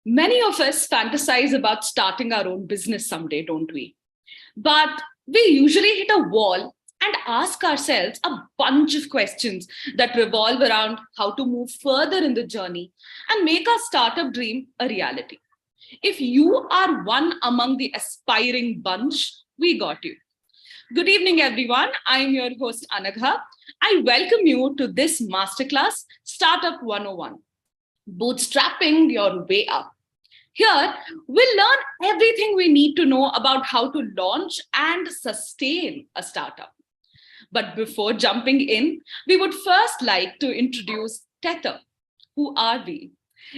Many of us fantasize about starting our own business someday, don't we? But we usually hit a wall and ask ourselves a bunch of questions that revolve around how to move further in the journey and make our startup dream a reality. If you are one among the aspiring bunch, we got you. Good evening, everyone. I'm your host, Anagha. I welcome you to this masterclass, Startup 101, Bootstrapping Your Way Up. Here, we'll learn everything we need to know about how to launch and sustain a startup. But before jumping in, we would first like to introduce Tether. Who are we?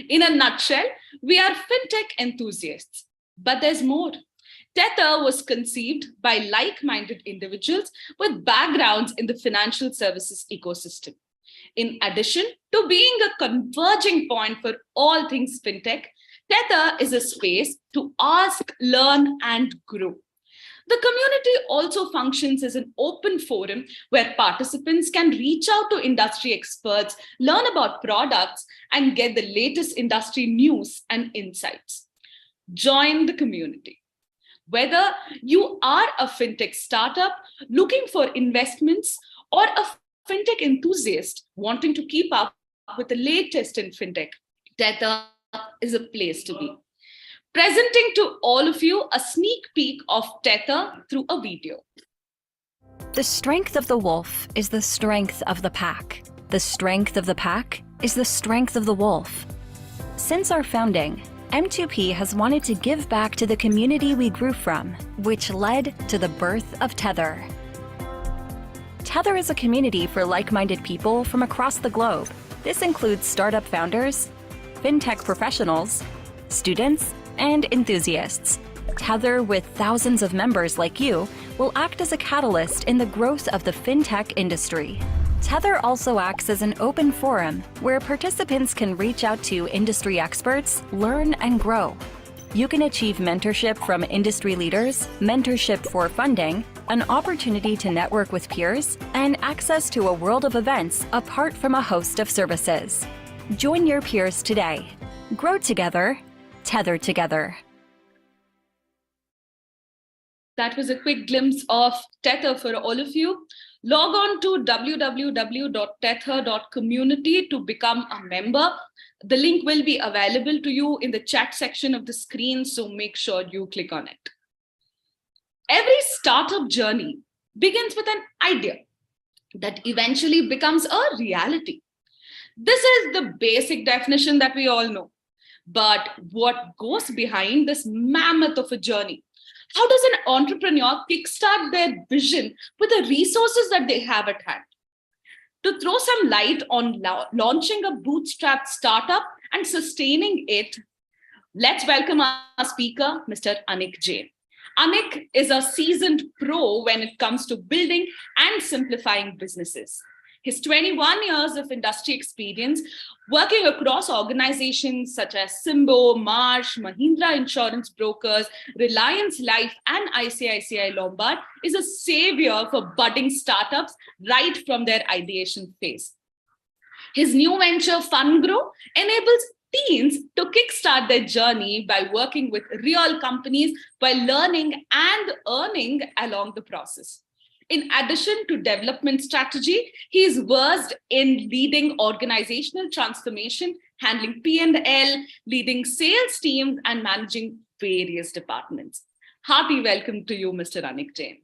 In a nutshell, we are fintech enthusiasts. But there's more. Tether was conceived by like-minded individuals with backgrounds in the financial services ecosystem. In addition to being a converging point for all things fintech, Tether is a space to ask, learn, and grow. The community also functions as an open forum where participants can reach out to industry experts, learn about products, and get the latest industry news and insights. Join the community. Whether you are a fintech startup looking for investments or a fintech enthusiast wanting to keep up with the latest in fintech, Tether is a place to be. Presenting to all of you a sneak peek of Tether through a video. The strength of the wolf is the strength of the pack. The strength of the pack is the strength of the wolf. Since our founding, M2P has wanted to give back to the community we grew from, which led to the birth of Tether. Tether is a community for like-minded people from across the globe. This includes startup founders, fintech professionals, students, and enthusiasts. Tether, with thousands of members like you, will act as a catalyst in the growth of the fintech industry. Tether also acts as an open forum where participants can reach out to industry experts, learn, and grow. You can achieve mentorship from industry leaders, mentorship for funding, an opportunity to network with peers, and access to a world of events apart from a host of services. Join your peers today. Grow together, tether together. That was a quick glimpse of Tether for all of you. Log on to www.tether.community to become a member. The link will be available to you in the chat section of the screen, so make sure you click on it. Every startup journey begins with an idea that eventually becomes a reality. This is the basic definition that we all know. But what goes behind this mammoth of a journey? How does an entrepreneur kickstart their vision with the resources that they have at hand? To throw some light on launching a bootstrap startup and sustaining it, let's welcome our speaker, Mr. Anik Jain. Anik is a seasoned pro when it comes to building and simplifying businesses. His 21 years of industry experience working across organizations such as Simbo, Marsh, Mahindra Insurance Brokers, Reliance Life, and ICICI Lombard is a savior for budding startups right from their ideation phase. His new venture, Funngro, enables teens to kickstart their journey by working with real companies while learning and earning along the process. In addition to development strategy, he is versed in leading organizational transformation, handling P&L, leading sales teams, and managing various departments. Hearty welcome to you, Mr. Anik Jain.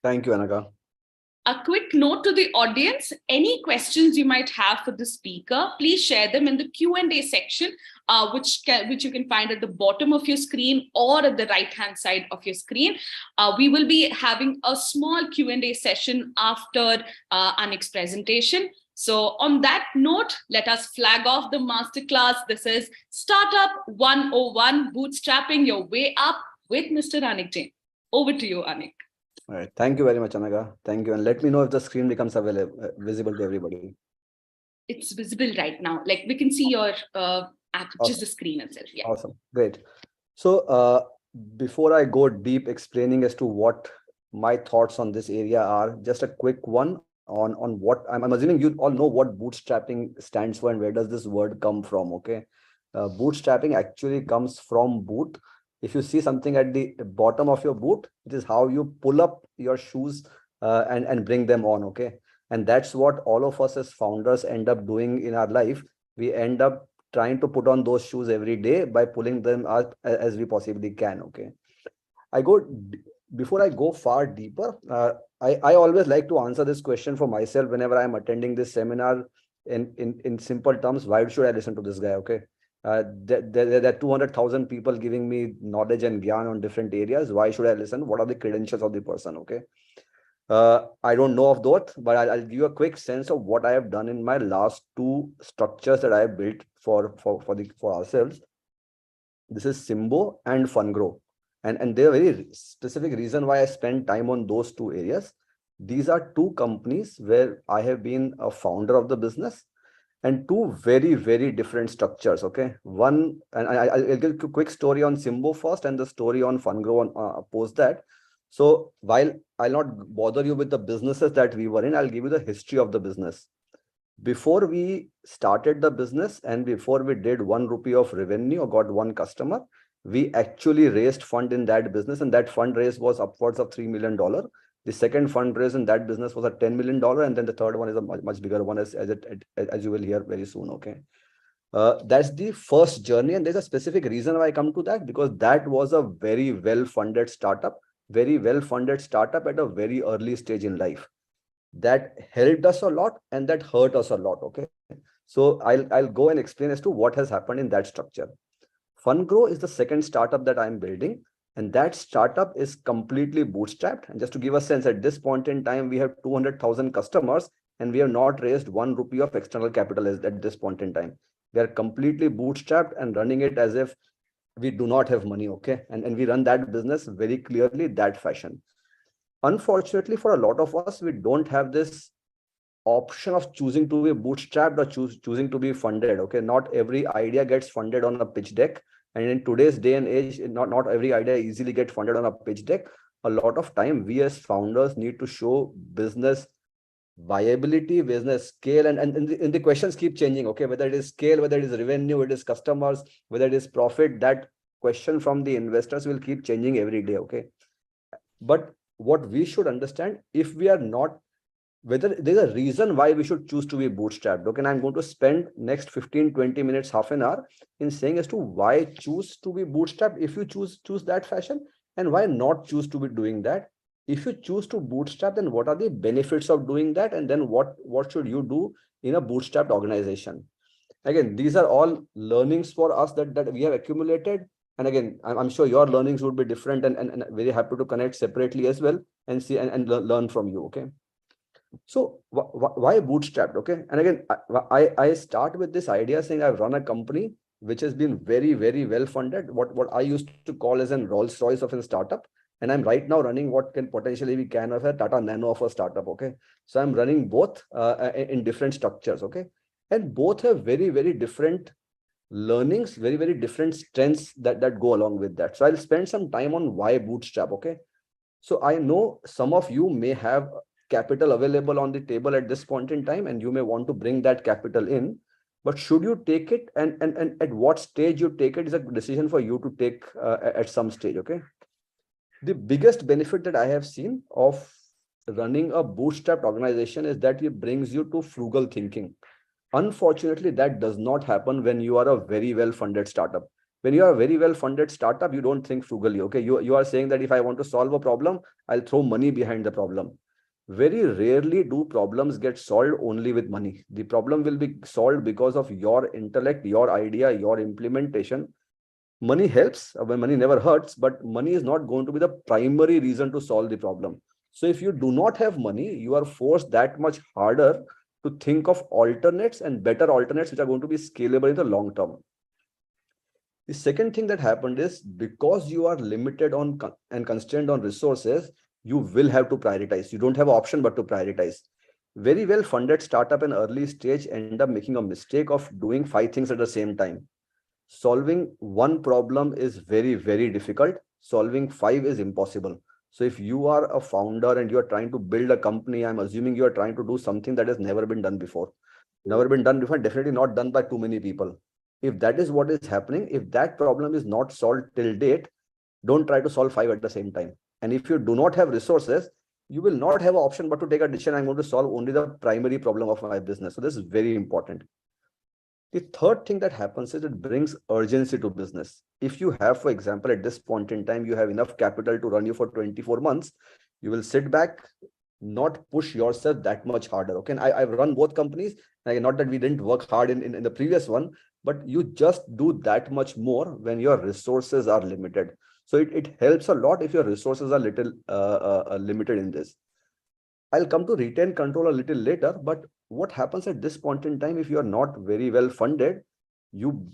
Thank you, Anagha. A quick note to the audience, any questions you might have for the speaker, please share them in the Q&A section, which you can find at the bottom of your screen or at the right-hand side of your screen. We will be having a small Q&A session after Anik's presentation. So on that note, let us flag off the masterclass. This is Startup 101, Bootstrapping Your Way Up with Mr. Anik Jain. Over to you, Anik. All right. Thank you very much, Anagha. Thank you. And let me know if the screen becomes visible to everybody. It's visible right now. Like we can see your just the screen itself. Yeah. Awesome. Great. So before I go deep explaining as to what my thoughts on this area are, just a quick one on what I'm assuming you all know what bootstrapping stands for and where does this word come from. Okay. Bootstrapping actually comes from boot. If you see something at the bottom of your boot, it is how you pull up your shoes and bring them on. Okay. And that's what all of us as founders end up doing in our life. We end up trying to put on those shoes every day by pulling them up as we possibly can. Okay. I go Before I go far deeper, I always like to answer this question for myself whenever I'm attending this seminar in simple terms. Why should I listen to this guy? Okay. There are 200,000 people giving me knowledge and gyan on different areas. Why should I listen? What are the credentials of the person? Okay. I don't know of that, but I'll give you a quick sense of what I have done in my last two structures that I have built for ourselves. This is Simbo and Funngro. And there are very specific reason why I spend time on those two areas. These are two companies where I have been a founder of the business, and two very, very different structures. Okay. One, and I'll give a quick story on Simbo first and the story on Funngro on post that. So while I'll not bother you with the businesses that we were in, I'll give you the history of the business. Before we started the business and before we did 1 rupee of revenue or got one customer, we actually raised fund in that business, and that fundraise was upwards of $3 million. The second fundraise in that business was a $10 million, and then the third one is a much bigger one, as you will hear very soon. Okay. That's the first journey, and there's a specific reason why I come to that, because that was a very well-funded startup at a very early stage in life. That helped us a lot and that hurt us a lot. Okay. So I'll go and explain as to what has happened in that structure. Funngro is the second startup that I'm building, and that startup is completely bootstrapped. And just to give a sense, at this point in time, we have 200,000 customers, and we have not raised 1 rupee of external capital at this point in time. We are completely bootstrapped and running it as if we do not have money. Okay. And we run that business very clearly that fashion. Unfortunately, for a lot of us, we don't have this option of choosing to be bootstrapped or choosing to be funded. Okay. Not every idea gets funded on a pitch deck. And in today's day and age, not every idea easily gets funded on a pitch deck. A lot of time, we as founders need to show business viability, business scale, and the questions keep changing. Okay. Whether it is scale, whether it is revenue, it is customers, whether it is profit, that question from the investors will keep changing every day. Okay. But what we should understand, if we are not, whether there's a reason why we should choose to be bootstrapped. Okay, and I'm going to spend next 15-20 minutes, half an hour, in saying as to why choose to be bootstrapped if you choose that fashion, and why not choose to be doing that. If you choose to bootstrap, then what are the benefits of doing that, and then what should you do in a bootstrapped organization? Again, these are all learnings for us that we have accumulated. And again, I'm sure your learnings would be different, and very happy to connect separately as well and see and learn from you. Okay. So why bootstrapped? Okay. And again, I start with this idea saying I've run a company which has been very, very well funded, what I used to call as an Rolls Royce of a startup. And I'm right now running what can potentially be can of a Tata Nano of a startup. Okay. So I'm running both in different structures. Okay. And both have very, very different learnings, very, very different strengths that go along with that. So I'll spend some time on why bootstrap. Okay. So I know some of you may have capital available on the table at this point in time, and you may want to bring that capital in, but should you take it, and at what stage you take it is a decision for you to take at some stage. Okay. The biggest benefit that I have seen of running a bootstrapped organization is that it brings you to frugal thinking. Unfortunately, that does not happen when you are a very well funded startup. When you are a very well funded startup, you don't think frugally. Okay. You are saying that if I want to solve a problem, I'll throw money behind the problem. Very rarely do problems get solved only with money. The problem will be solved because of your intellect, your idea, your implementation. Money helps, when money never hurts, but money is not going to be the primary reason to solve the problem. So if you do not have money, you are forced that much harder to think of alternates and better alternates which are going to be scalable in the long term. The second thing that happened is, because you are limited on and constrained on resources, you will have to prioritize. You don't have an option but to prioritize. Very well funded startup in early stage end up making a mistake of doing 5 things at the same time. Solving one problem is very, very difficult. Solving 5 is impossible. So if you are a founder and you are trying to build a company, I'm assuming you are trying to do something that has never been done before. Never been done before, definitely not done by too many people. If that is what is happening, if that problem is not solved till date, don't try to solve 5 at the same time. And if you do not have resources, you will not have an option but to take a decision. I'm going to solve only the primary problem of my business. So this is very important. The third thing that happens is it brings urgency to business. If you have, for example, at this point in time, you have enough capital to run you for 24 months, you will sit back, not push yourself that much harder. Okay. And I've run both companies. Not that we didn't work hard in the previous one, but you just do that much more when your resources are limited. So it helps a lot if your resources are little limited in this. I'll come to retain control a little later, but what happens at this point in time, if you are not very well funded, you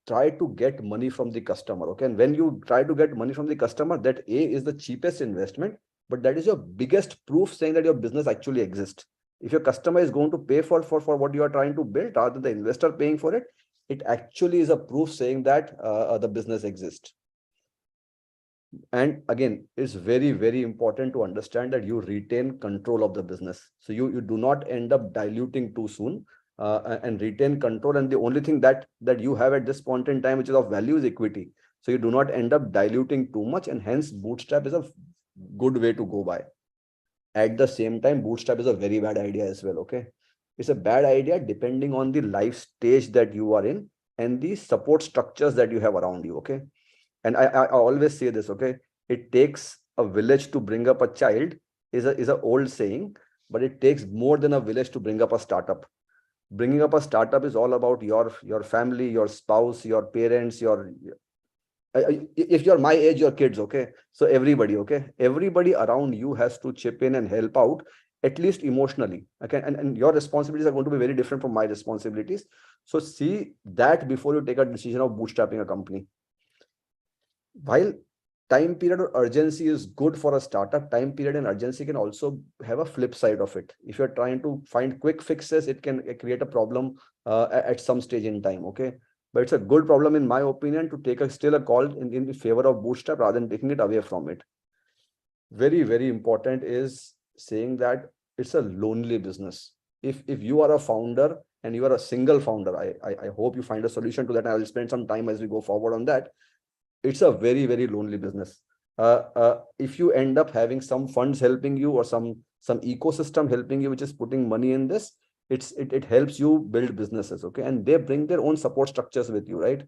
try to get money from the customer. Okay. And when you try to get money from the customer, that A is the cheapest investment, but that is your biggest proof saying that your business actually exists. If your customer is going to pay for what you are trying to build, rather than the investor paying for it, it actually is a proof saying that the business exists. And again, it's very, very important to understand that you retain control of the business. So you do not end up diluting too soon, and retain control. And the only thing that you have at this point in time, which is of value, is equity. So you do not end up diluting too much, and hence bootstrap is a good way to go by. At the same time, bootstrap is a very bad idea as well. Okay. It's a bad idea depending on the life stage that you are in and the support structures that you have around you. Okay. And I always say this, okay, it takes a village to bring up a child is a old saying, but it takes more than a village to bring up a startup. Bringing up a startup is all about your family, your spouse, your parents, if you're my age, your kids. Okay. So everybody, okay, everybody around you has to chip in and help out, at least emotionally. Okay. And your responsibilities are going to be very different from my responsibilities. So see that before you take a decision of bootstrapping a company. While time period or urgency is good for a startup, time period and urgency can also have a flip side of it. If you're trying to find quick fixes, it can create a problem at some stage in time. Okay. But it's a good problem, in my opinion, to take still a call in the favor of bootstrap rather than taking it away from it. Very, very important is saying that it's a lonely business. If you are a founder and you are a single founder, I hope you find a solution to that. I will spend some time as we go forward on that. It's a very, very lonely business. If you end up having some funds helping you or some ecosystem helping you, which is putting money in this, it helps you build businesses. Okay. And they bring their own support structures with you, right?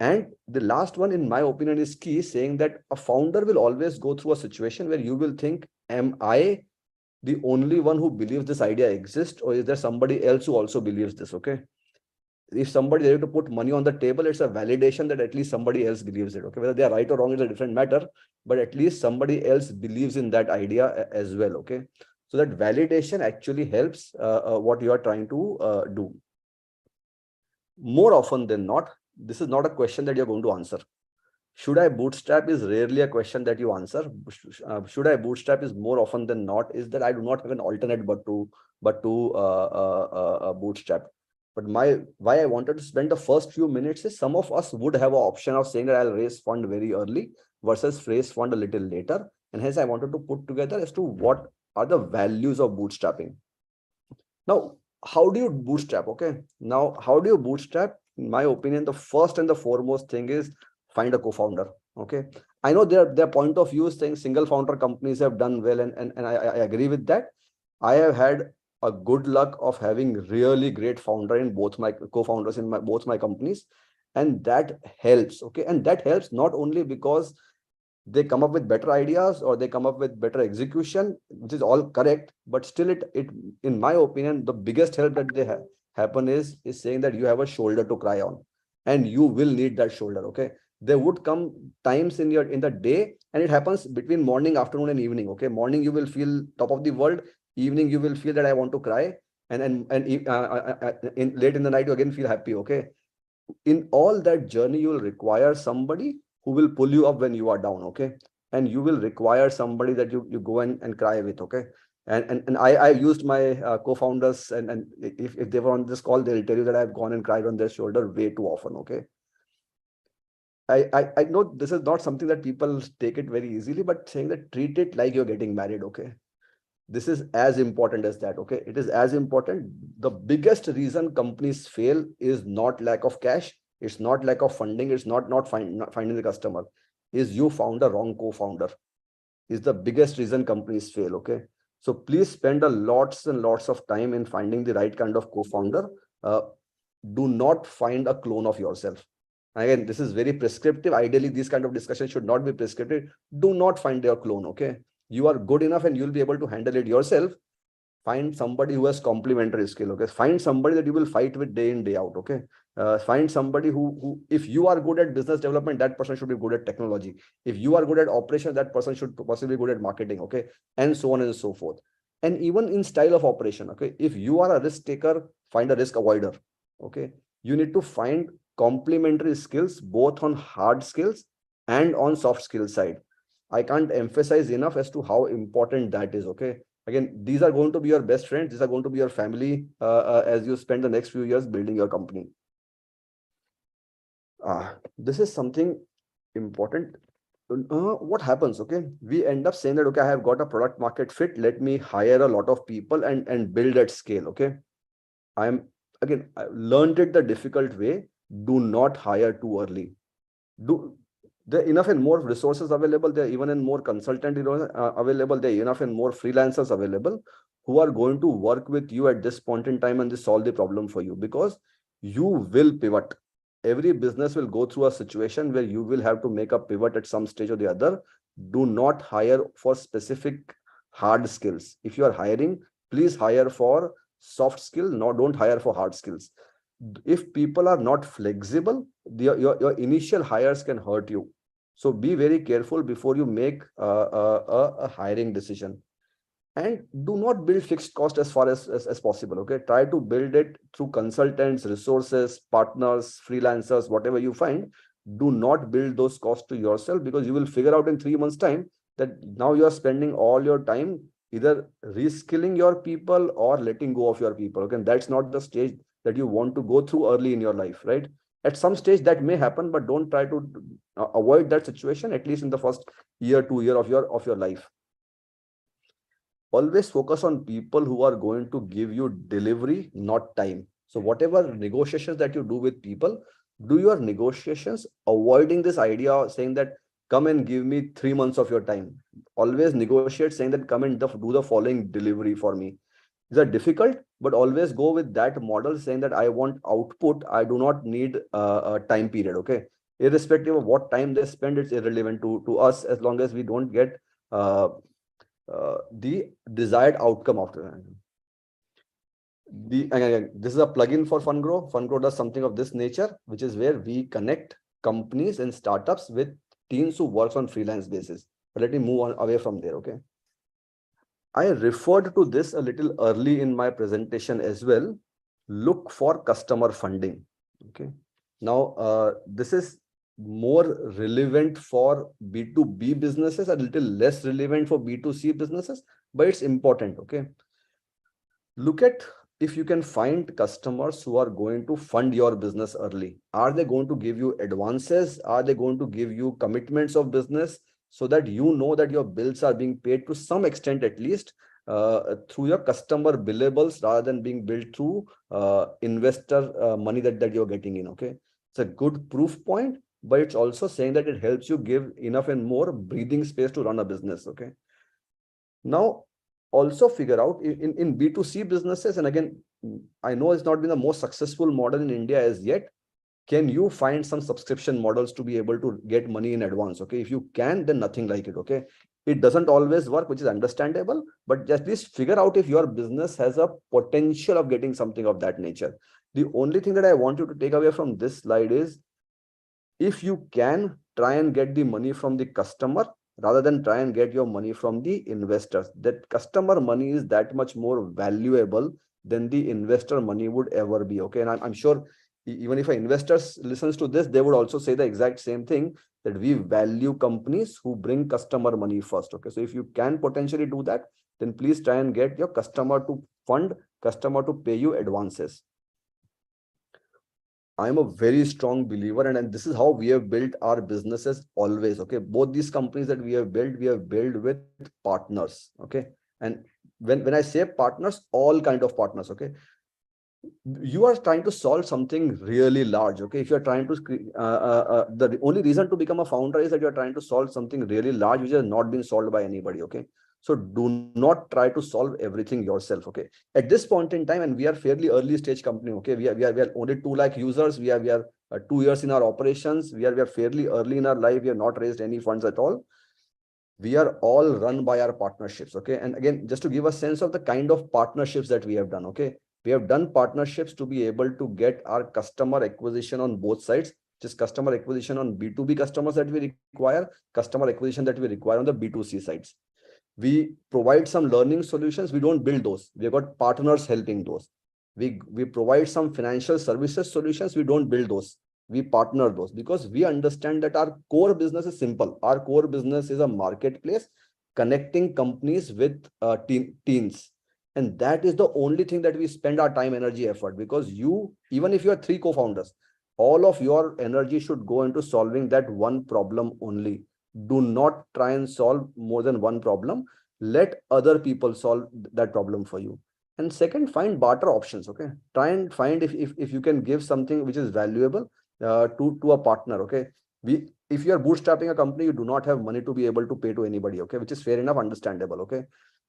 And the last one, in my opinion, is key, saying that a founder will always go through a situation where you will think, am I the only one who believes this idea exists, or is there somebody else who also believes this? Okay. If somebody is able to put money on the table, it's a validation that at least somebody else believes it. Okay, whether they are right or wrong is a different matter, but at least somebody else believes in that idea as well. Okay, so that validation actually helps what you are trying to do. More often than not, this is not a question that you're going to answer. Should I bootstrap is rarely a question that you answer. Should I bootstrap is more often than not is that I do not have an alternate but to bootstrap. But why I wanted to spend the first few minutes is some of us would have an option of saying that I'll raise fund very early versus raise fund a little later. And hence I wanted to put together as to what are the values of bootstrapping. Now, how do you bootstrap? Okay. Now, how do you bootstrap? In my opinion, the first and the foremost thing is find a co-founder. Okay. I know their point of view is saying single founder companies have done well, and I agree with that. I have had a good luck of having really great founder in both my co-founders in both my companies, and that helps. Okay. And that helps not only because they come up with better ideas or they come up with better execution, which is all correct, but still it in my opinion, the biggest help that they happen is saying that you have a shoulder to cry on, and you will need that shoulder. Okay. There would come times in the day, and it happens between morning, afternoon, and evening. Okay. Morning you will feel top of the world, evening you will feel that I want to cry, and in late in the night you again feel happy. Okay. In all that journey, you will require somebody who will pull you up when you are down. Okay. And you will require somebody that you go and cry with. Okay. And I've used my co-founders, and if they were on this call, they'll tell you that I've gone and cried on their shoulder way too often. Okay. I know this is not something that people take it very easily, but saying that treat it like you're getting married. Okay. This is as important as that. Okay, it is as important. The biggest reason companies fail is not lack of cash, it's not lack of funding, it's not finding the customer, is you found a wrong co-founder, is the biggest reason companies fail. Okay, so please spend a lots and lots of time in finding the right kind of co-founder. uh, do not find a clone of yourself. Again, this is very prescriptive. Ideally, these kind of discussions should not be prescriptive. Do not find your clone. Okay, you are good enough and you'll be able to handle it yourself. Find somebody who has complementary skill. Okay, find somebody that you will fight with day in day out. Okay, find somebody who if you are good at business development, that person should be good at technology. If you are good at operation, that person should possibly be good at marketing. Okay, and so on and so forth. And even in style of operation. Okay, if you are a risk taker, find a risk avoider. Okay, you need to find complementary skills both on hard skills and on soft skill side. I can't emphasize enough as to how important that is. Okay, again, these are going to be your best friends, these are going to be your family as you spend the next few years building your company. This is something important. What happens? Okay, we end up saying that, okay, I have got a product market fit, let me hire a lot of people and build at scale. Okay, I learned it the difficult way. Do not hire too early. Do There are enough and more resources available, there are even and more consultant available, there are enough and more freelancers available who are going to work with you at this point in time and they solve the problem for you, because you will pivot. Every business will go through a situation where you will have to make a pivot at some stage or the other. Do not hire for specific hard skills. If you are hiring, please hire for soft skill, don't hire for hard skills. If people are not flexible, your initial hires can hurt you. So be very careful before you make a hiring decision. And do not build fixed cost as far as possible. Okay, try to build it through consultants, resources, partners, freelancers, whatever you find. Do not build those costs to yourself, because you will figure out in 3 months time that now you are spending all your time either reskilling your people or letting go of your people. Okay, and that's not the stage that you want to go through early in your life, right? At some stage that may happen, but don't try to avoid that situation, at least in the first year, 2 year of your life. Always focus on people who are going to give you delivery, not time. So whatever negotiations that you do with people, do your negotiations avoiding this idea of saying that come and give me 3 months of your time. Always negotiate saying that come and do the following delivery for me. These are difficult, but always go with that model saying that I want output. I do not need a time period. Okay, irrespective of what time they spend, it's irrelevant to us as long as we don't get the desired outcome after. Again, this is a plugin for Funngro. Funngro does something of this nature, which is where we connect companies and startups with teams who works on freelance basis. But let me move on away from there. Okay, I referred to this a little early in my presentation as well. Look for customer funding. Okay, now this is more relevant for B2B businesses, a little less relevant for B2C businesses, but it's important. Okay, look at if you can find customers who are going to fund your business early. Are they going to give you advances? Are they going to give you commitments of business, so that you know that your bills are being paid to some extent, at least through your customer billables, rather than being billed through investor money that you're getting in. Okay, it's a good proof point, but it's also saying that it helps you give enough and more breathing space to run a business. Okay, now also figure out in B2C businesses, and again, I know it's not been the most successful model in India as yet. Can you find some subscription models to be able to get money in advance? Okay, if you can, then nothing like it. Okay, it doesn't always work, which is understandable, but just please figure out if your business has a potential of getting something of that nature. The only thing that I want you to take away from this slide is, if you can, try and get the money from the customer rather than try and get your money from the investors. That customer money is that much more valuable than the investor money would ever be. Okay, and I'm sure even if an investor listens to this, they would also say the exact same thing, that we value companies who bring customer money first. Okay, so if you can potentially do that, then please try and get your customer to pay you advances. I'm a very strong believer, and this is how we have built our businesses always. Okay, both these companies that we have built with partners. Okay, and when I say partners, all kind of partners, okay? You are trying to solve something really large, okay? If you're trying to, the only reason to become a founder is that you're trying to solve something really large, which has not been solved by anybody, okay? So do not try to solve everything yourself, okay? At this point in time, and we are fairly early stage company, okay? We are only 2 lakh users. We are 2 years in our operations. We are fairly early in our life. We have not raised any funds at all. We are all run by our partnerships, okay? And again, just to give a sense of the kind of partnerships that we have done, okay? We have done partnerships to be able to get our customer acquisition on both sides, just customer acquisition on B2B customers that we require, customer acquisition that we require on the B2C sides. We provide some learning solutions. We don't build those. We have got partners helping those. We provide some financial services solutions. We don't build those. We partner those, because we understand that our core business is simple. Our core business is a marketplace connecting companies with teens. And that is the only thing that we spend our time, energy, effort, because even if you are 3 co-founders, all of your energy should go into solving that one problem only. Do not try and solve more than one problem. Let other people solve that problem for you. And second, find barter options, okay? Try and find if you can give something which is valuable to a partner, okay? If you are bootstrapping a company, you do not have money to be able to pay to anybody, okay? Which is fair enough, understandable, okay?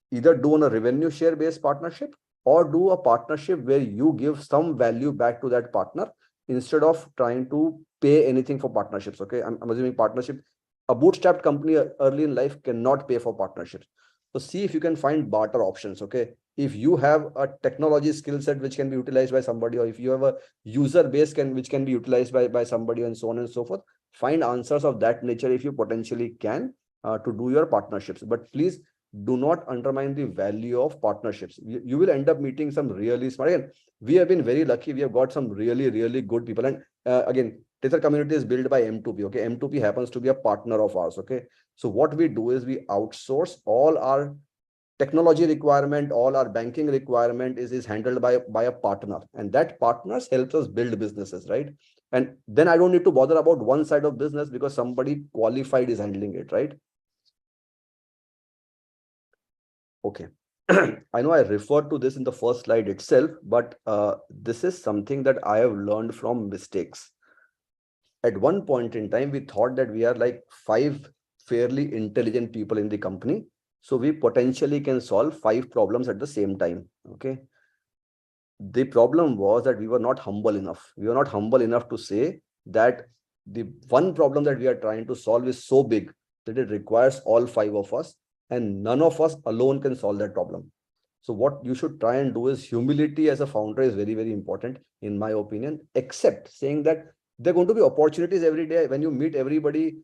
Either do on a revenue share based partnership, or do a partnership where you give some value back to that partner instead of trying to pay anything for partnerships, okay? I'm assuming partnership. A bootstrapped company early in life cannot pay for partnerships. So see if you can find barter options, okay? If you have a technology skill set which can be utilized by somebody, or if you have a user base which can be utilized by somebody, and so on and so forth, find answers of that nature if you potentially can to do your partnerships. But please do not undermine the value of partnerships. You will end up meeting some really smart. Again, we have been very lucky. We have got some really, really good people. And again, Tether Community is built by M2P, okay? M2P happens to be a partner of ours, okay? So what we do is we outsource all our technology requirement, all our banking requirement is handled by a partner, and that partners helps us build businesses, right? And then I don't need to bother about one side of business because somebody qualified is handling it, right? Okay. I know I referred to this in the first slide itself, but this is something that I have learned from mistakes. At one point in time, we thought that we are like 5 fairly intelligent people in the company. So we potentially can solve 5 problems at the same time. Okay. The problem was that we were not humble enough. We were not humble enough to say that the one problem that we are trying to solve is so big that it requires all 5 of us, and none of us alone can solve that problem. So what you should try and do is, humility as a founder is very, very important, in my opinion, except saying that there are going to be opportunities every day when you meet everybody.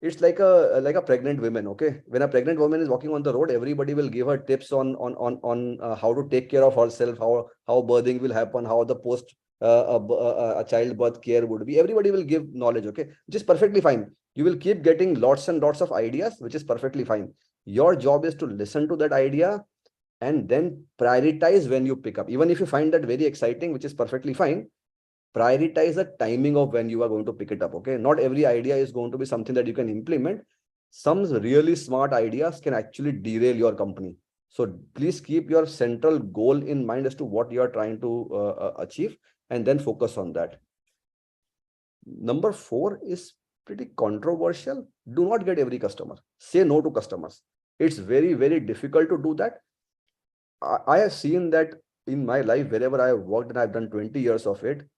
It's like a pregnant woman, okay? When a pregnant woman is walking on the road, everybody will give her tips on how to take care of herself, how birthing will happen, how the post a childbirth care would be. Everybody will give knowledge, okay? Which is perfectly fine. You will keep getting lots and lots of ideas, which is perfectly fine. Your job is to listen to that idea and then prioritize when you pick up. Even if you find that very exciting, which is perfectly fine, prioritize the timing of when you are going to pick it up, okay? Not every idea is going to be something that you can implement. Some really smart ideas can actually derail your company. So please keep your central goal in mind as to what you are trying to achieve, and then focus on that. Number 4 is pretty controversial. Do not get every customer. Say no to customers. It's very, very difficult to do that. I have seen that in my life, wherever I have worked, and I've done 20 years of it,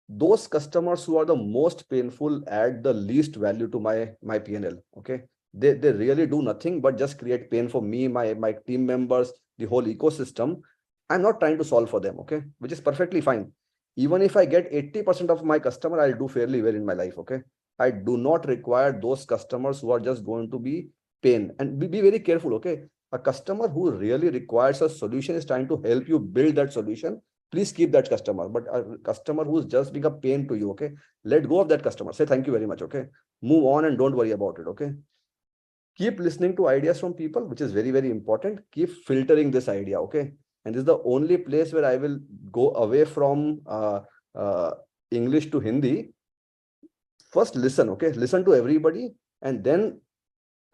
those customers who are the most painful add the least value to my P&L, okay? They really do nothing but just create pain for me, my team members, the whole ecosystem. I'm not trying to solve for them, okay? Which is perfectly fine. Even if I get 80% of my customer, I'll do fairly well in my life, okay? I do not require those customers who are just going to be pain. And be very careful, okay? A customer who really requires a solution, is trying to help you build that solution, please keep that customer. But a customer who's just being a pain to you, okay, let go of that customer. Say thank you very much, okay? Move on and don't worry about it, okay? Keep listening to ideas from people, which is very, very important. Keep filtering this idea, okay? And this is the only place where I will go away from English to Hindi. First, listen, okay? Listen to everybody, and then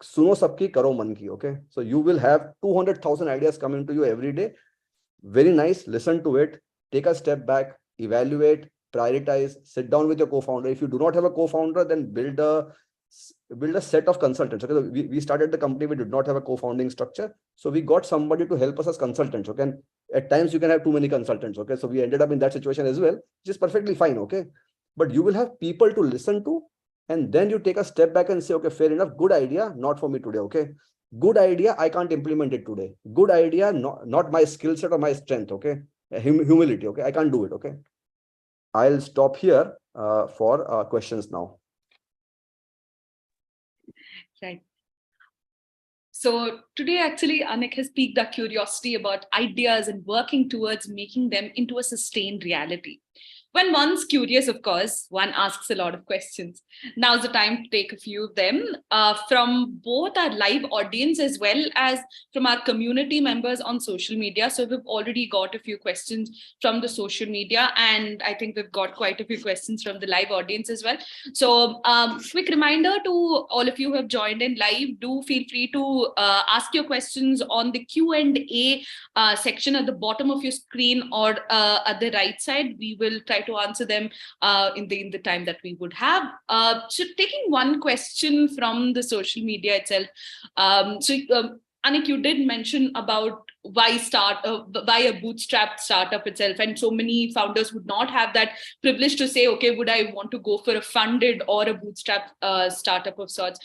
Suno sabki, karo man ki. Okay. So you will have 200,000 ideas coming to you every day. Very nice. Listen to it. Take a step back, evaluate, prioritize, sit down with your co-founder. If you do not have a co-founder, then build a set of consultants. Okay. So we started the company, we did not have a co-founding structure. So we got somebody to help us as consultants. Okay. And at times you can have too many consultants. Okay. So we ended up in that situation as well, which is perfectly fine. Okay. But you will have people to listen to, and then you take a step back and say, okay, fair enough, good idea, not for me today. Okay. Good idea, I can't implement it today. Good idea, not my skill set or my strength. Okay. Humility. Okay. I can't do it. Okay. I'll stop here for questions now. Right. So today, actually, Anik has piqued our curiosity about ideas and working towards making them into a sustained reality. When one's curious, of course, one asks a lot of questions. Now's the time to take a few of them from both our live audience as well as from our community members on social media. So we've already got a few questions from the social media, and I think we've got quite a few questions from the live audience as well. So quick reminder to all of you who have joined in live, do feel free to ask your questions on the Q&A section at the bottom of your screen or at the right side. We will try to answer them in the time that we would have. So taking one question from the social media itself. Anik, you did mention about why a bootstrap startup itself, and so many founders would not have that privilege to say, okay, would I want to go for a funded or a bootstrap startup of sorts?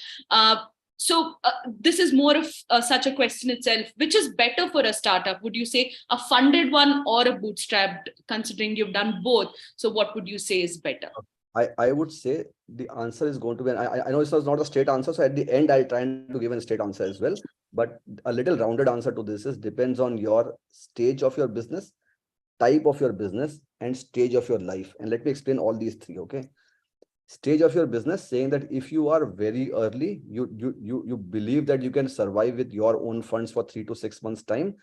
So this is more of such a question itself. Which is better for a startup? Would you say a funded one or a bootstrapped, considering you've done both? So what would you say is better? I would say the answer is going to be, I know this was not a straight answer. So at the end, I'll try to give a straight answer as well. But a little rounded answer to this is depends on your stage of your business, type of your business, and stage of your life. And let me explain all these three. Okay. Stage of your business, saying that if you are very early, you believe that you can survive with your own funds for 3 to 6 months time,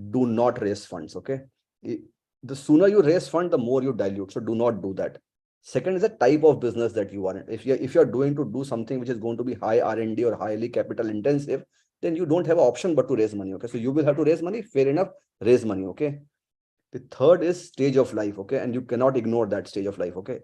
do not raise funds. Okay. The sooner you raise fund, the more you dilute. So do not do that. Second is the type of business that you are in. If you're doing to do something which is going to be high R&D or highly capital intensive, then you don't have an option but to raise money. Okay. So you will have to raise money. Fair enough. Raise money. Okay. The third is stage of life. Okay. And you cannot ignore that stage of life. Okay.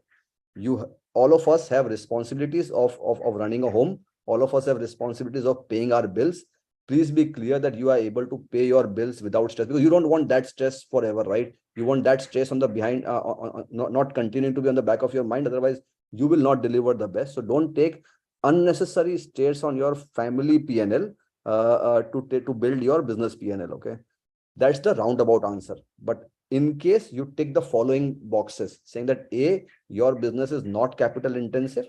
All of us have responsibilities of running a home. All of us have responsibilities of paying our bills. Please be clear that you are able to pay your bills without stress, because you don't want that stress forever, right? You want that stress on the behind, not continuing to be on the back of your mind. Otherwise, you will not deliver the best. So don't take unnecessary stress on your family P&L to build your business P&L. Okay, that's the roundabout answer. But in case you tick the following boxes, saying that A, your business is not capital intensive.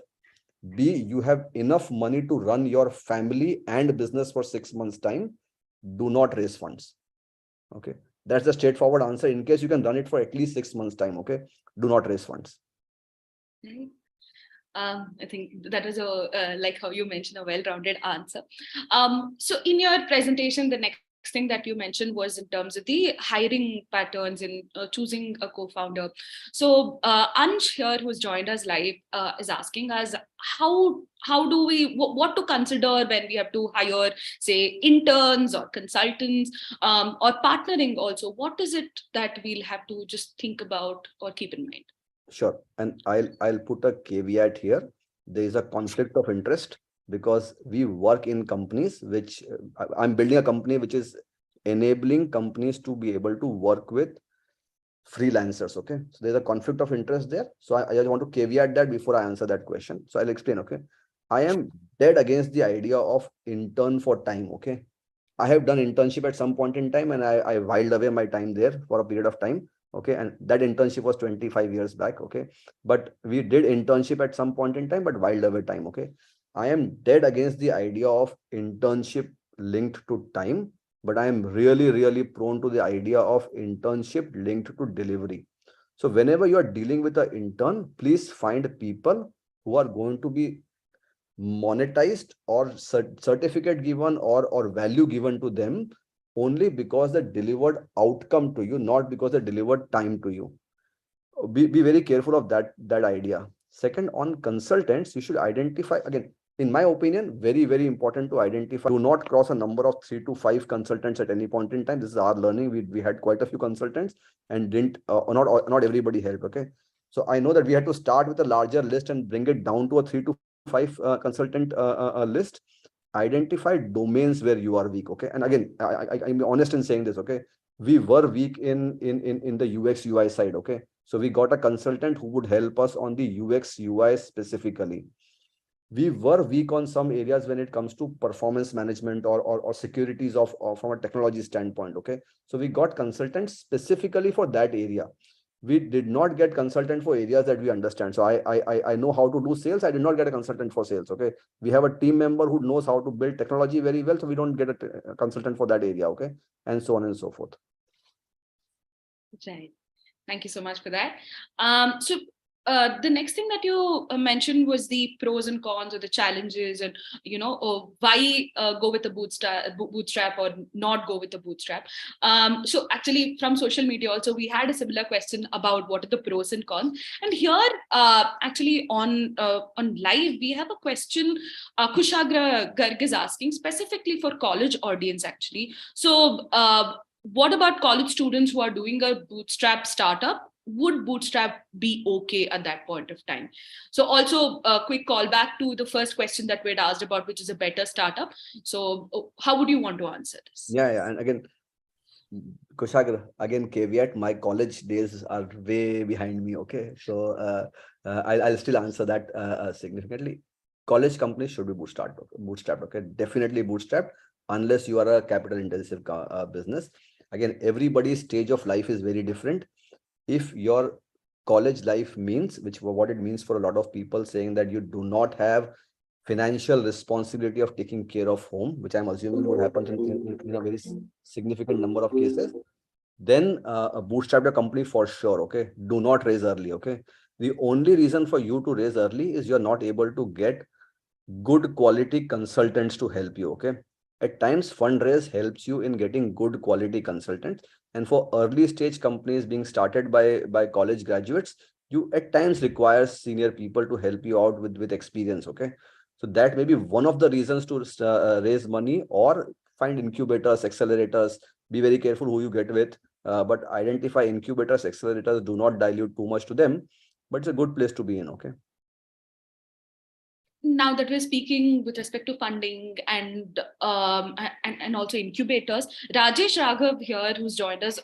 B, you have enough money to run your family and business for 6 months time, do not raise funds. Okay. That's the straightforward answer. In case you can run it for at least 6 months time, okay, do not raise funds. I think that is like how you mentioned, a well-rounded answer. So in your presentation, the next thing that you mentioned was in terms of the hiring patterns in choosing a co-founder. So Ansh here, who's joined us live, is asking us how do we, what to consider when we have to hire, say, interns or consultants, or partnering also. What is it that we'll have to just think about or keep in mind? Sure. And I'll put a caveat here. There is a conflict of interest, because we work in companies which I'm building a company which is enabling companies to be able to work with freelancers. Okay. So there's a conflict of interest there. So I just want to caveat that before I answer that question. So I'll explain. Okay. I am dead against the idea of intern for time. Okay. I have done internship at some point in time, and I whiled away my time there for a period of time. Okay. And that internship was 25 years back. Okay. But we did internship at some point in time, but whiled away time. Okay. I am dead against the idea of internship linked to time, but I am really, really prone to the idea of internship linked to delivery. So whenever you are dealing with an intern, please find people who are going to be monetized or certificate given or value given to them only because they delivered outcome to you, not because they delivered time to you. Be very careful of that idea. Second, on consultants, you should identify, again, in my opinion, very, very important to identify. Do not cross a number of 3 to 5 consultants at any point in time. This is our learning. We had quite a few consultants and didn't, not everybody helped. Okay. So I know that we had to start with a larger list and bring it down to a 3 to 5 consultant list. Identify domains where you are weak. Okay. And again, I'm honest in saying this. Okay. We were weak in the UX UI side. Okay. So we got a consultant who would help us on the UX UI specifically. We were weak on some areas when it comes to performance management or securities of from a technology standpoint. Okay. So we got consultants specifically for that area. We did not get consultant for areas that we understand. So I know how to do sales. I did not get a consultant for sales. Okay. We have a team member who knows how to build technology very well. So we don't get a consultant for that area. Okay. And so on and so forth. Right. Thank you so much for that. So the next thing that you mentioned was the pros and cons or the challenges, and why go with a bootstrap or not go with a bootstrap. So actually, from social media also, we had a similar question about what are the pros and cons. And here, actually on live, we have a question. Kushagra Garg is asking specifically for college audience. Actually, so. What about college students who are doing a bootstrap startup? Would bootstrap be okay at that point of time? So also a quick callback to the first question that we'd asked about, which is a better startup. So how would you want to answer this? Yeah. And again, Kushagra, again, caveat, my college days are way behind me. Okay. So I'll still answer that significantly. College companies should be bootstrapped. Okay. Definitely bootstrapped unless you are a capital intensive business. Again, everybody's stage of life is very different. If your college life means, what it means for a lot of people, saying that you do not have financial responsibility of taking care of home, which I'm assuming would happen in a very significant number of cases, then bootstrap your company for sure. Okay. Do not raise early. Okay. The only reason for you to raise early is you're not able to get good quality consultants to help you. Okay. At times, fundraise helps you in getting good quality consultants. And for early stage companies being started by college graduates, you at times require senior people to help you out with experience. Okay. So that may be one of the reasons to raise money, or find incubators, accelerators. Be very careful who you get with, but identify incubators, accelerators. Do not dilute too much to them, but it's a good place to be in. Okay. Now that we're speaking with respect to funding and also incubators, Rajesh Raghav here, who's joined us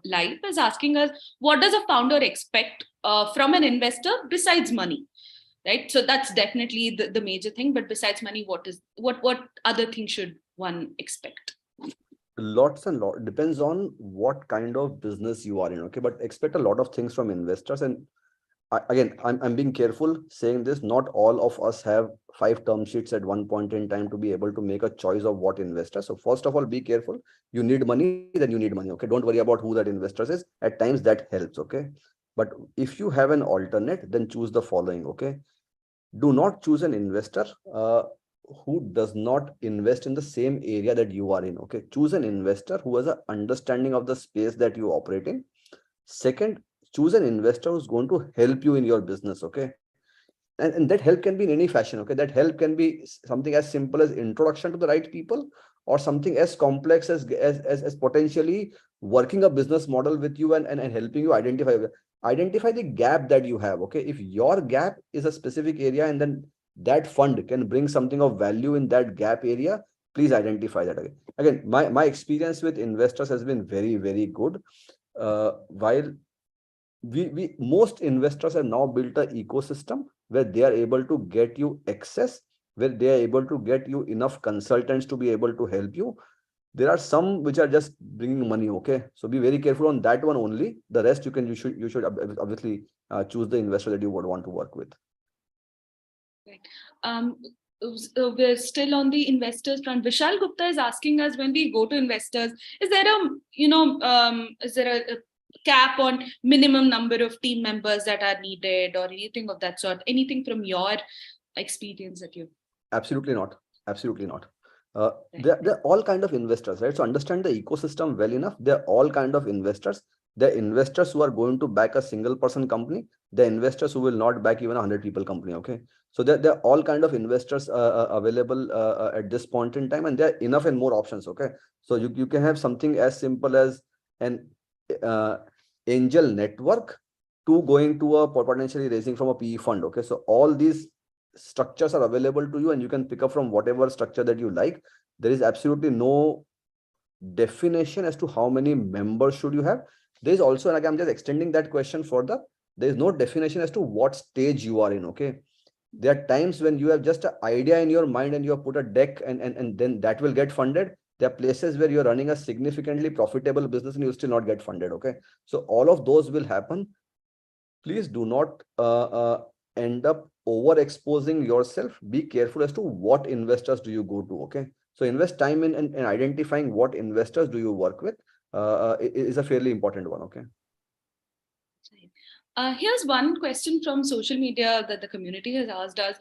live, is asking us, what does a founder expect from an investor besides money? Right. So that's definitely the major thing. But besides money, what other things should one expect? Lots and lot depends on what kind of business you are in. Okay. But expect a lot of things from investors. And again, I'm being careful saying this. Not all of us have 5 term sheets at one point in time to be able to make a choice of what investor. So first of all, be careful. You need money, then you need money. Okay. Don't worry about who that investor is. At times that helps. Okay. But if you have an alternate, then choose the following. Okay. Do not choose an investor who does not invest in the same area that you are in. Okay. Choose an investor who has an understanding of the space that you operate in. Second, choose an investor who's going to help you in your business. Okay. And that help can be in any fashion. Okay. That help can be something as simple as introduction to the right people, or something as complex as potentially working a business model with you and helping you identify the gap that you have. Okay. If your gap is a specific area, and then that fund can bring something of value in that gap area, please identify that. Again, my experience with investors has been very, very good. While we most investors have now built an ecosystem where they are able to get you access, where they are able to get you enough consultants to be able to help you. There are some which are just bringing money. Okay. So be very careful on that one only. The rest you should obviously choose the investor that you would want to work with. Right. We're still on the investors front. Vishal Gupta is asking us, when we go to investors, is there a cap on minimum number of team members that are needed, or anything of that sort? Anything from your experience that you? Absolutely not. Absolutely not. They're all kind of investors, right? So understand the ecosystem well enough. They're all kind of investors. The investors who are going to back a single person company, the investors who will not back even a 100 people company. Okay. So there are all kind of investors available at this point in time, and there are enough and more options. Okay. So you can have something as simple as an angel network to going to a potentially raising from a PE fund. Okay. So all these structures are available to you, and you can pick up from whatever structure that you like. There is absolutely no definition as to how many members should you have. There is also, like, I'm just extending that question further. There is no definition as to what stage you are in. Okay. There are times when you have just an idea in your mind and you have put a deck, and then that will get funded. There are places where you're running a significantly profitable business and you still not get funded. Okay. So all of those will happen. Please do not end up overexposing yourself. Be careful as to what investors do you go to. Okay. So invest time in identifying what investors do you work with is a fairly important one. Okay. Here's one question from social media that the community has asked us.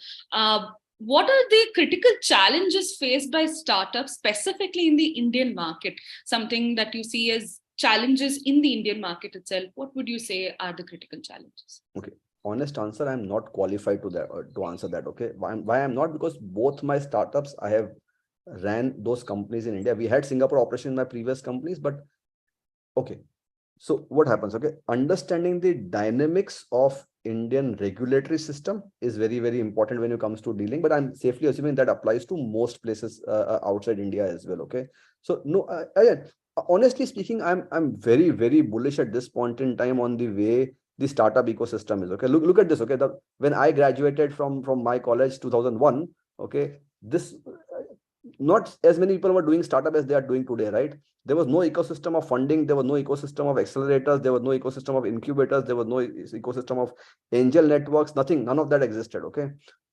What are the critical challenges faced by startups, specifically in the Indian market? Something that you see as challenges in the Indian market itself. What would you say are the critical challenges? Okay. Honest answer, I'm not qualified to answer that. Okay. Why I'm not? Because both my startups, I have ran those companies in India. We had Singapore operation in my previous companies, but okay. So what happens? Okay. Understanding the dynamics of Indian regulatory system is very, very important when it comes to dealing, but I'm safely assuming that applies to most places outside India as well. Okay. So no, again, honestly speaking, I'm very, very bullish at this point in time on the way the startup ecosystem is. Okay. Look at this. Okay. When I graduated from my college 2001, okay, this not as many people were doing startup as they are doing today, right? There was no ecosystem of funding, there was no ecosystem of accelerators, there was no ecosystem of incubators, there was no ecosystem of angel networks, nothing, none of that existed. Okay.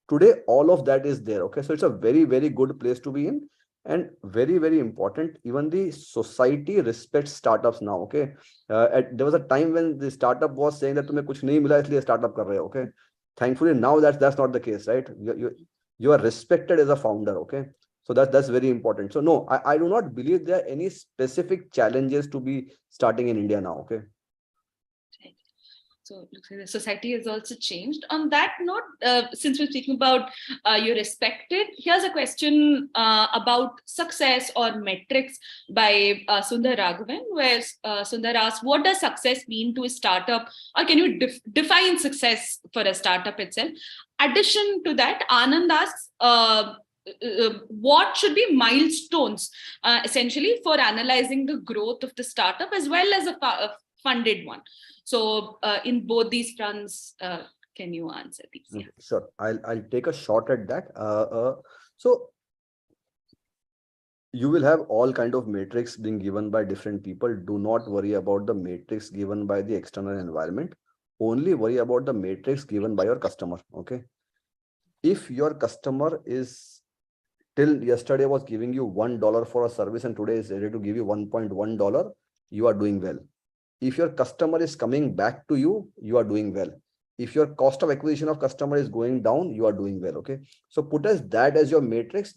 Today, all of that is there. Okay. So it's a very, very good place to be in, and very, very important. Even the society respects startups now. Okay. There was a time when the startup was saying that tumhe kuch nahi mila isliye startup kar rahe ho. Okay. Thankfully, now that's not the case, right? You are respected as a founder. Okay. So that's very important. So no, I do not believe there are any specific challenges to be starting in India now. Okay. So looks like the society has also changed. On that note, since we're speaking about you're respected, here's a question about success or metrics by Sundar Raghavan, where Sundar asks, what does success mean to a startup? Or can you define success for a startup itself? Addition to that, Anand asks, what should be milestones essentially for analyzing the growth of the startup as well as a funded one? So in both these fronts, can you answer these? Okay, sure. I'll take a shot at that. So you will have all kind of metrics being given by different people. Do not worry about the metrics given by the external environment. Only worry about the metrics given by your customer. Okay. If your customer is till yesterday was giving you $1 for a service and today is ready to give you $1.1, you are doing well. If your customer is coming back to you, you are doing well. If your cost of acquisition of customer is going down, you are doing well. Okay. So put as that as your matrix.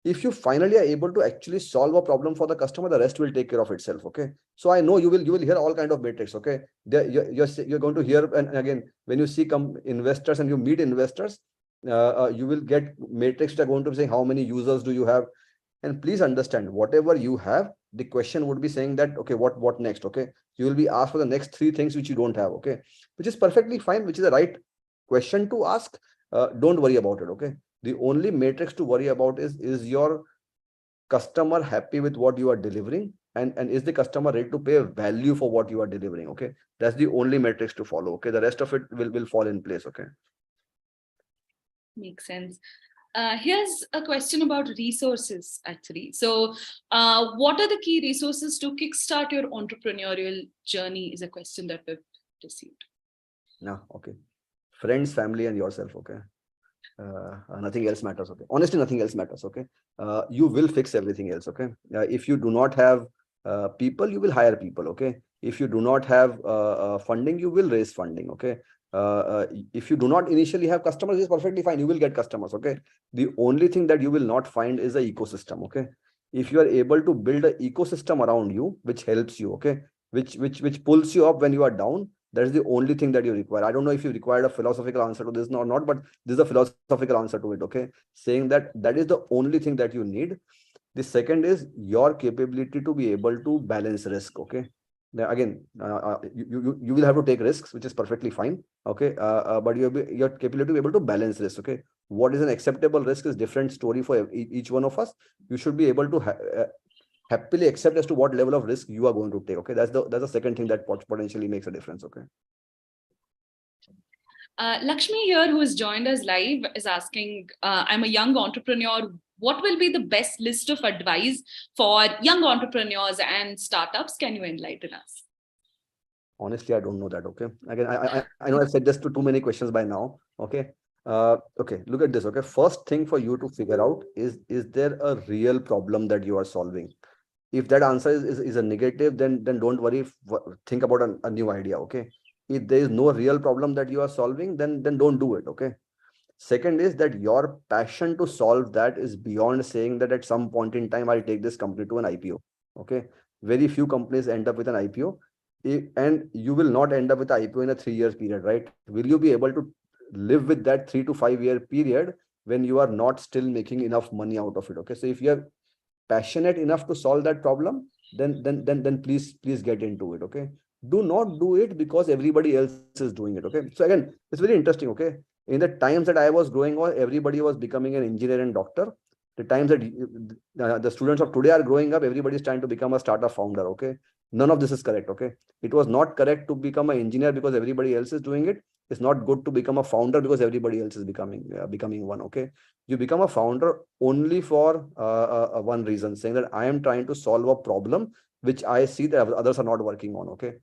If you finally are able to actually solve a problem for the customer, the rest will take care of itself. Okay. So I know you will hear all kind of metrics. Okay. You're going to hear, and again, when you see investors and you meet investors, you will get metrics that are going to be saying how many users do you have. And please understand, whatever you have, the question would be saying that, okay, what next? Okay. You will be asked for the next 3 things which you don't have. Okay. Which is perfectly fine, which is the right question to ask. Don't worry about it. Okay. The only matrix to worry about is your customer happy with what you are delivering, and is the customer ready to pay value for what you are delivering. Okay. That's the only matrix to follow. Okay. The rest of it will fall in place. Okay. Makes sense. Here's a question about resources, actually. So what are the key resources to kickstart your entrepreneurial journey is a question that we've received. No, okay. Friends, family, and yourself. Okay. Nothing else matters. Okay. Honestly, nothing else matters. Okay. You will fix everything else. Okay. If you do not have people, you will hire people. Okay. If you do not have funding, you will raise funding. Okay. If you do not initially have customers, it's perfectly fine. You will get customers. Okay. The only thing that you will not find is an ecosystem. Okay. If you are able to build an ecosystem around you, which helps you, okay, which pulls you up when you are down. That is the only thing that you require. I don't know if you required a philosophical answer to this or not, but this is a philosophical answer to it. Okay, saying that that is the only thing that you need. The second is your capability to be able to balance risk. Okay. Now, again, you will have to take risks, which is perfectly fine. Okay. But your capability to be able to balance risk. Okay. What is an acceptable risk is different story for each one of us. You should be able to happily accept as to what level of risk you are going to take. Okay. That's the second thing that potentially makes a difference. Okay. Lakshmi here, who has joined us live, is asking, I'm a young entrepreneur. What will be the best list of advice for young entrepreneurs and startups? Can you enlighten us? Honestly, I don't know that. Okay. Again, I know I've said this to too many questions by now. Okay. Okay. Look at this. Okay. First thing for you to figure out is there a real problem that you are solving? If that answer is a negative, then don't worry. Think about a new idea. Okay. If there is no real problem that you are solving, then don't do it. Okay. Second is that your passion to solve that is beyond saying that at some point in time, I'll take this company to an IPO. Okay. Very few companies end up with an IPO, and you will not end up with an IPO in a 3 years period, right? Will you be able to live with that 3 to 5 year period when you are not still making enough money out of it? Okay. So if you are passionate enough to solve that problem, then please get into it. Okay. Do not do it because everybody else is doing it. Okay. So again, it's very interesting. Okay. In the times that I was growing on, everybody was becoming an engineer and doctor. The times that the students of today are growing up, everybody is trying to become a startup founder. Okay. None of this is correct. Okay. It was not correct to become an engineer because everybody else is doing it. It's not good to become a founder because everybody else is becoming one. Okay. You become a founder only for one reason, saying that I am trying to solve a problem which I see that others are not working on. Okay.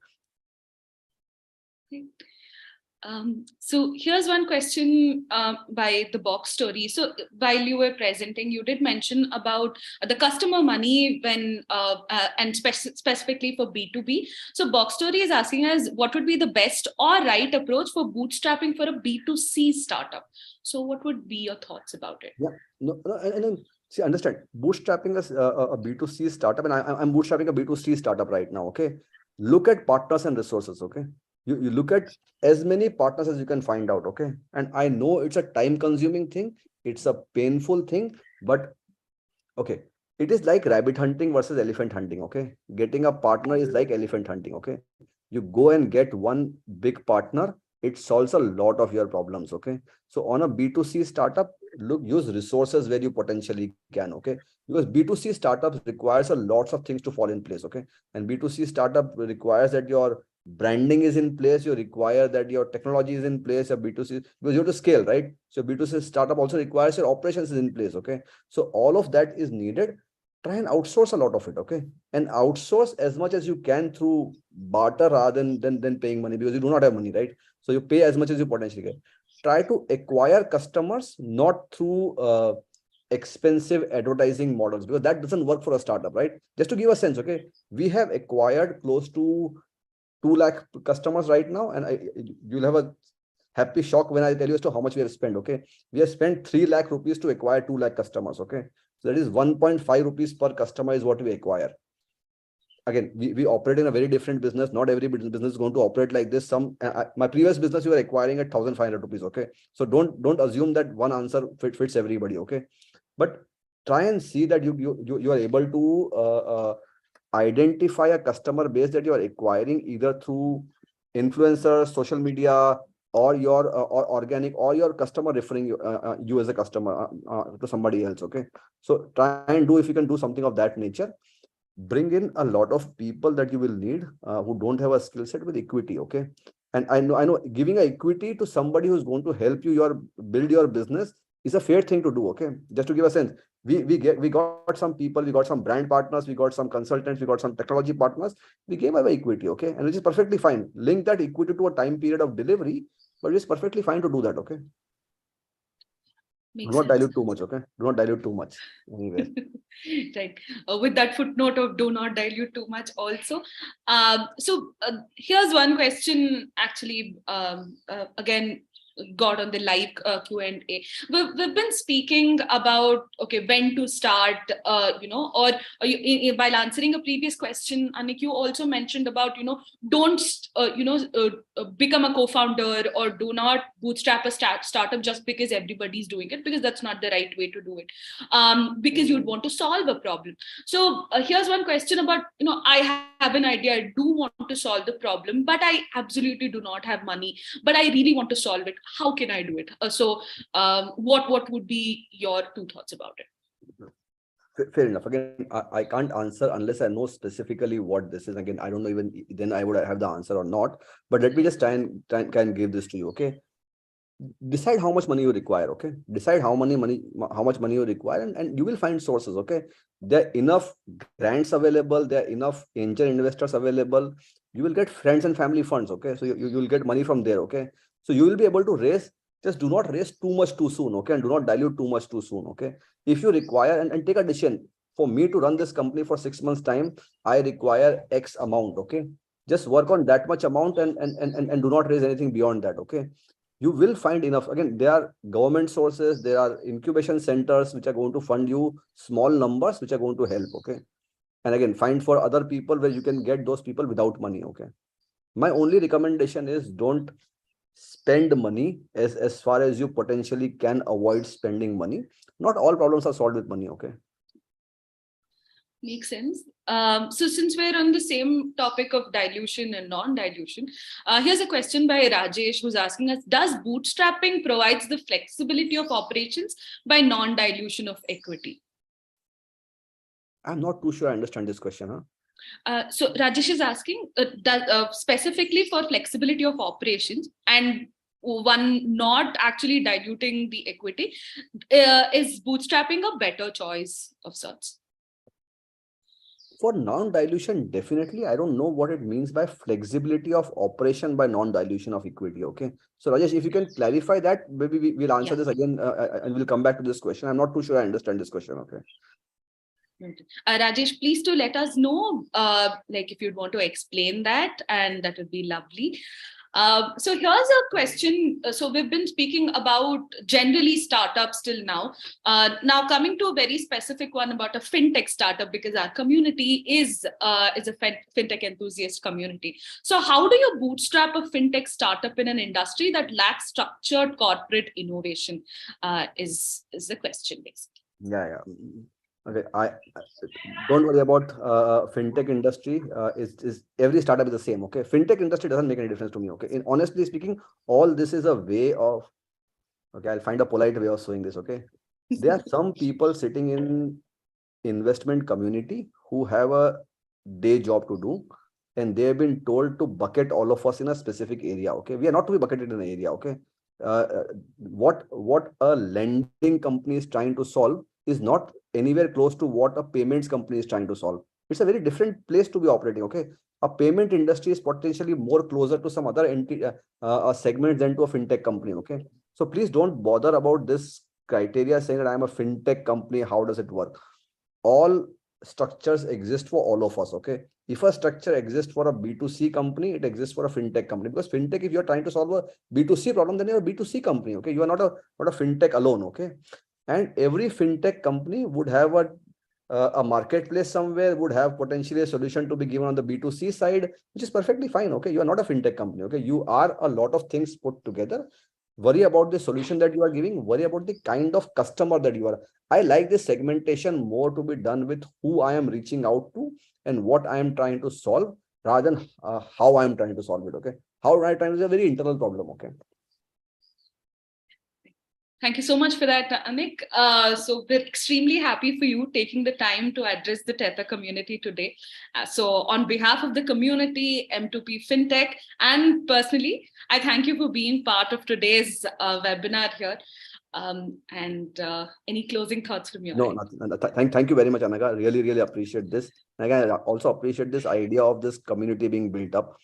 So here's one question by the Box Story. So while you were presenting, you did mention about the customer money when and specifically for B2B. So Box Story is asking us what would be the best or right approach for bootstrapping for a B2C startup. So what would be your thoughts about it? Yeah, and see, understand, bootstrapping is a B2C startup, and I'm bootstrapping a B2C startup right now. Okay, look at partners and resources. Okay, you look at as many partners as you can find out. Okay, and I know it's a time-consuming thing, it's a painful thing, but okay, it is like rabbit hunting versus elephant hunting. Okay, getting a partner is like elephant hunting. Okay, you go and get one big partner, it solves a lot of your problems. Okay, so on a B2C startup, use resources where you potentially can. Okay, because B2C startups requires a lots of things to fall in place. Okay, and B2C startup requires that your branding is in place, you require that your technology is in place, your B2C, because you have to scale, right? So B2C startup also requires your operations is in place. Okay, so all of that is needed. Try and outsource a lot of it. Okay, and outsource as much as you can through barter rather than paying money, because you do not have money, right? So you pay as much as you potentially get. Try to acquire customers not through expensive advertising models, because that doesn't work for a startup, right? Just to give a sense, okay, we have acquired close to 2 lakh customers right now, and you'll have a happy shock when I tell you as to how much we have spent. Okay, we have spent 3 lakh rupees to acquire 2 lakh customers. Okay, so that is 1.5 rupees per customer is what we acquire. Again, we operate in a very different business. Not every business is going to operate like this. My previous business, we were acquiring at 1,500 rupees. Okay, so don't assume that one answer fits everybody. Okay, but try and see that you are able to identify a customer base that you are acquiring either through influencers, social media, or your or organic, or your customer referring you as a customer to somebody else. Okay, so try and do, if you can do something of that nature, bring in a lot of people that you will need who don't have a skill set with equity. Okay, and I know giving a equity to somebody who's going to help you build your business is a fair thing to do. Okay, just to give a sense, we got some people, we got some brand partners, we got some consultants, we got some technology partners, we gave away equity. Okay, and which is perfectly fine. Link that equity to a time period of delivery, but it's perfectly fine to do that. Okay, Makes do not sense. dilute too much. Okay, do not dilute too much anyway. Right. With that footnote of do not dilute too much also. So here's one question, actually, again, got on the live Q&A. We've been speaking about, okay, when to start, while answering a previous question, Anik, you also mentioned about, don't, become a co-founder or do not bootstrap a startup just because everybody's doing it, because that's not the right way to do it. Because you'd want to solve a problem. So here's one question about, I have an idea, I do want to solve the problem, but I absolutely do not have money, but I really want to solve it. How can I do it? What would be your two thoughts about it? Fair enough. Again, I can't answer unless I know specifically what this is. Again, I don't know even then I would have the answer or not. But let me just try and give this to you. Okay. Decide how much money you require. Okay. Decide how much money you require, and you will find sources. Okay. There are enough grants available. There are enough angel investors available. You will get friends and family funds. Okay. So you will get money from there. Okay. So you will be able to raise. Just do not raise too much too soon. Okay. And do not dilute too much too soon. Okay. If you require and take a decision, for me to run this company for 6 months time, I require X amount. Okay. Just work on that much amount and do not raise anything beyond that. Okay. You will find enough. Again, there are government sources, there are incubation centers which are going to fund you small numbers, which are going to help. Okay. And again, find for other people where you can get those people without money. Okay. My only recommendation is don't spend money as far as you potentially can avoid spending money. Not all problems are solved with money. Okay. Makes sense. So since we're on the same topic of dilution and non-dilution, here's a question by Rajesh who's asking us, does bootstrapping provides the flexibility of operations by non-dilution of equity? I'm not too sure I understand this question. So Rajesh is asking, specifically for flexibility of operations and one not actually diluting the equity, is bootstrapping a better choice of sorts? For non-dilution, definitely. I don't know what it means by flexibility of operation by non-dilution of equity. Okay. So Rajesh, if you can clarify that, maybe we'll answer this again and we'll come back to this question. I'm not too sure I understand this question. Okay. Rajesh, please do let us know, if you'd want to explain that, and that would be lovely. So here's a question. So we've been speaking about generally startups till now. Now coming to a very specific one about a fintech startup, because our community is a fintech enthusiast community. So how do you bootstrap a fintech startup in an industry that lacks structured corporate innovation? Is the question basically. Yeah. Okay, I don't worry about fintech industry. Is every startup is the same? Okay, fintech industry doesn't make any difference to me. Okay, in honestly speaking, all this is a way of. Okay, I'll find a polite way of saying this. Okay, there are some people sitting in investment community who have a day job to do, and they have been told to bucket all of us in a specific area. Okay, we are not to be bucketed in an area. Okay, what a lending company is trying to solve is not anywhere close to what a payments company is trying to solve. It's a very different place to be operating. Okay, a payment industry is potentially more closer to some other segments than to a fintech company. Okay, so please don't bother about this criteria saying that I'm a fintech company. How does it work? All structures exist for all of us. Okay, if a structure exists for a B2C company, it exists for a fintech company, because fintech, if you're trying to solve a B2C problem, then you're a B2C company. Okay, you are not a fintech alone. Okay. And every fintech company would have a marketplace somewhere, would have potentially a solution to be given on the B2C side, which is perfectly fine. Okay, you are not a fintech company. Okay, you are a lot of things put together. Worry about the solution that you are giving. Worry about the kind of customer that you are. I like this segmentation more to be done with who I am reaching out to and what I am trying to solve, rather than how I am trying to solve it. Okay, how I am trying to solve a very internal problem. Okay. Thank you so much for that, Anik. So we're extremely happy for you taking the time to address the Tether community today. So on behalf of the community, M2P FinTech, and personally, I thank you for being part of today's webinar here. Any closing thoughts from you? No, nothing. Thank you very much, Anaga. Really appreciate this. And again, I also appreciate this idea of this community being built up.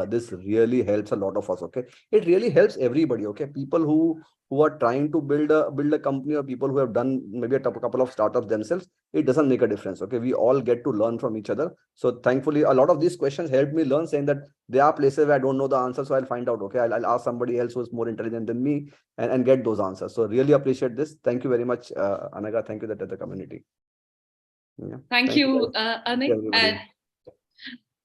this really helps a lot of us. Okay, it really helps everybody. Okay, people who are trying to build a company, or people who have done maybe a couple of startups themselves, it doesn't make a difference. Okay, we all get to learn from each other. So thankfully, a lot of these questions helped me learn, saying that there are places where I don't know the answer, so I'll find out. Okay, I'll ask somebody else who is more intelligent than me, and get those answers. So really appreciate this. Thank you very much, Anaga. Thank you, the community. Yeah. Thank Thank you, you, guys. Thank you, Anik. everybody.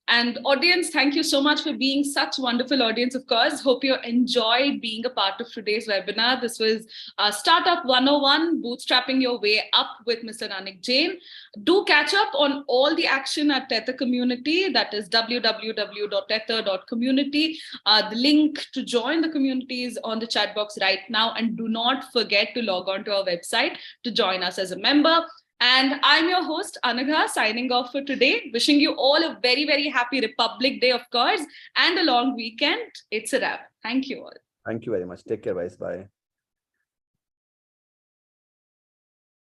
And audience, thank you so much for being such wonderful audience, of course. Hope you enjoyed being a part of today's webinar. This was Startup 101, Bootstrapping Your Way Up with Mr. Anik Jain. Do catch up on all the action at Tether Community. That is www.tether.community. The link to join the community is on the chat box right now. And do not forget to log on to our website to join us as a member. And I'm your host, Anagha, signing off for today. Wishing you all a very, very happy Republic Day, of course, and a long weekend. It's a wrap. Thank you all. Thank you very much. Take care, guys. Bye.